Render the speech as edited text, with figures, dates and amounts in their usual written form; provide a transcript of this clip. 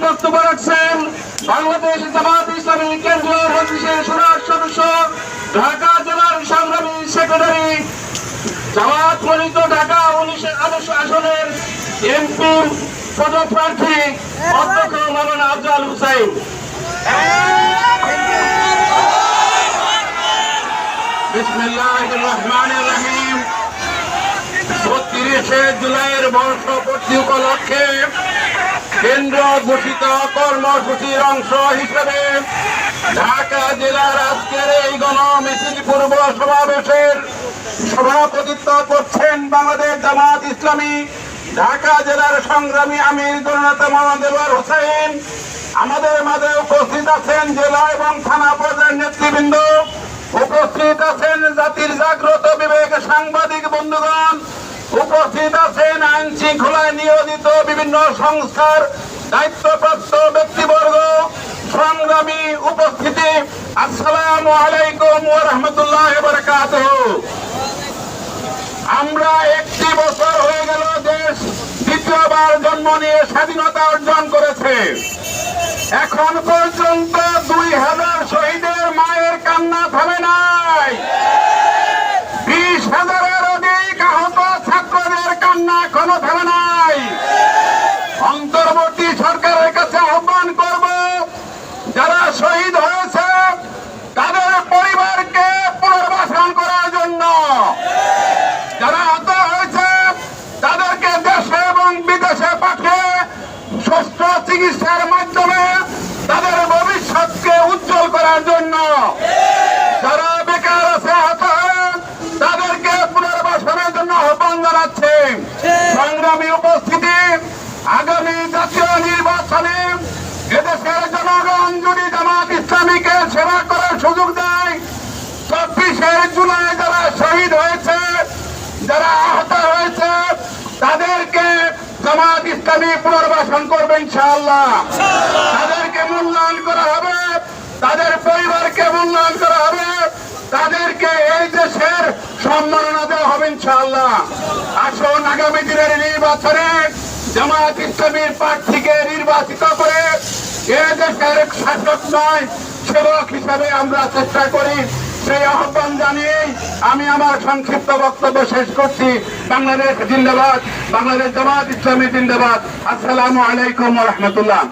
বক্তব্য রাখছেন বাংলাদেশ জামাত ইসলামী কেন্দ্রীয় মজলিসের সুরার সদস্য, ঢাকা জেলার সংগ্রামী সেক্রেটারি, জামাত মনোনীত ঢাকা 19 আদর্শ আসনের এমপি পদপ্রার্থী অধ্যক্ষ মাওলানা আফজাল হুসাইন। বিসমিল্লাহির রহমানির রহিম। ৩২ জুলাইয়ের বর্ষপূর্তি উপলক্ষে কেন্দ্র ঘোষিত কর্মসূচির অংশ হিসেবে ঢাকা জেলার আজকের এই গণমিছিল পূর্ব সমাবেশের সভাপতিত্ব করছেন বাংলাদেশ জামাত ইসলামী ঢাকা জেলার সংগ্রামী আমির জননেতা মাওলানা দেওয়ার হোসেন। আমাদের মাঝে উপস্থিত আছেন জেলা এবং থানা পর্যায়ের নেতৃবৃন্দ, উপস্থিত আছেন জাতির জাগ্রত বিবেক সাংবাদিক বন্ধুগণ, উপস্থিত আছেন আইন শৃঙ্খলায় নিয়োজিত বিভিন্ন সংস্থার দায়িত্বপ্রাপ্ত ব্যক্তিবর্গ, সংগ্রামী উপস্থিতি, আসসালামু আলাইকুম ওয়া রাহমাতুল্লাহি ওয়া বারাকাতুহু। আমরা 1 বছর হয়ে গেল দেশ দ্বিতীয়বার জন্ম নিয়ে স্বাধীনতা অর্জন করেছে। এখন পর্যন্ত 2000 শহীদের মায়ের কান্না থামে নাই। 20,000-এর অধিক আহত ছাত্রদের কান্না এখনো থামে নাই। অন্তর্বর্তী সরকারের কাছে আহ্বান করব, যারা শহীদ হয়েছে তাদের পরিবারকে পুনর্বাসন করার জন্য, যারা আহত হয়েছে তাদেরকে দেশে এবং বিদেশে পাঠিয়ে সুস্থ চিকিৎসার মাধ্যমে তাদের ভবিষ্যৎকে উজ্জ্বল করার জন্য, যারা বেকার আছে আহত হয়ে তাদেরকে পুনর্বাসনের জন্য আহ্বান জানাচ্ছে। সংগ্রামী উপস্থিতি, আগামী জাতীয় নির্বাচনে এদেশের জনগণ যদি জামাত ইসলামীকে সেবা করার সুযোগ দেয়, 24 জুলাই যারা শহীদ হয়েছে, যারা আহত হয়েছে তাদেরকে জামাত ইসলামী পুনর্বাসন করবে ইনশাআল্লাহ। তাদেরকে মূল্যায়ন করা হবে, তাদের পরিবারকে মূল্যায়ন করা হবে, তাদেরকে এই দেশের সম্মাননা দেওয়া হবে ইনশাআল্লাহ। আসুন আগামী দিনের নির্বাচনে জামাত ইসলামীর প্রার্থীকে নির্বাচিত করে এ দেশের শাসক নয় সেবক হিসাবে আমরা চেষ্টা করি, সেই আহ্বান জানিয়ে আমি আমার সংক্ষিপ্ত বক্তব্য শেষ করছি। বাংলাদেশ জিন্দাবাদ, বাংলাদেশ জামাত ইসলামী জিন্দাবাদ। আসসালামু আলাইকুম ওয়া রাহমাতুল্লাহ।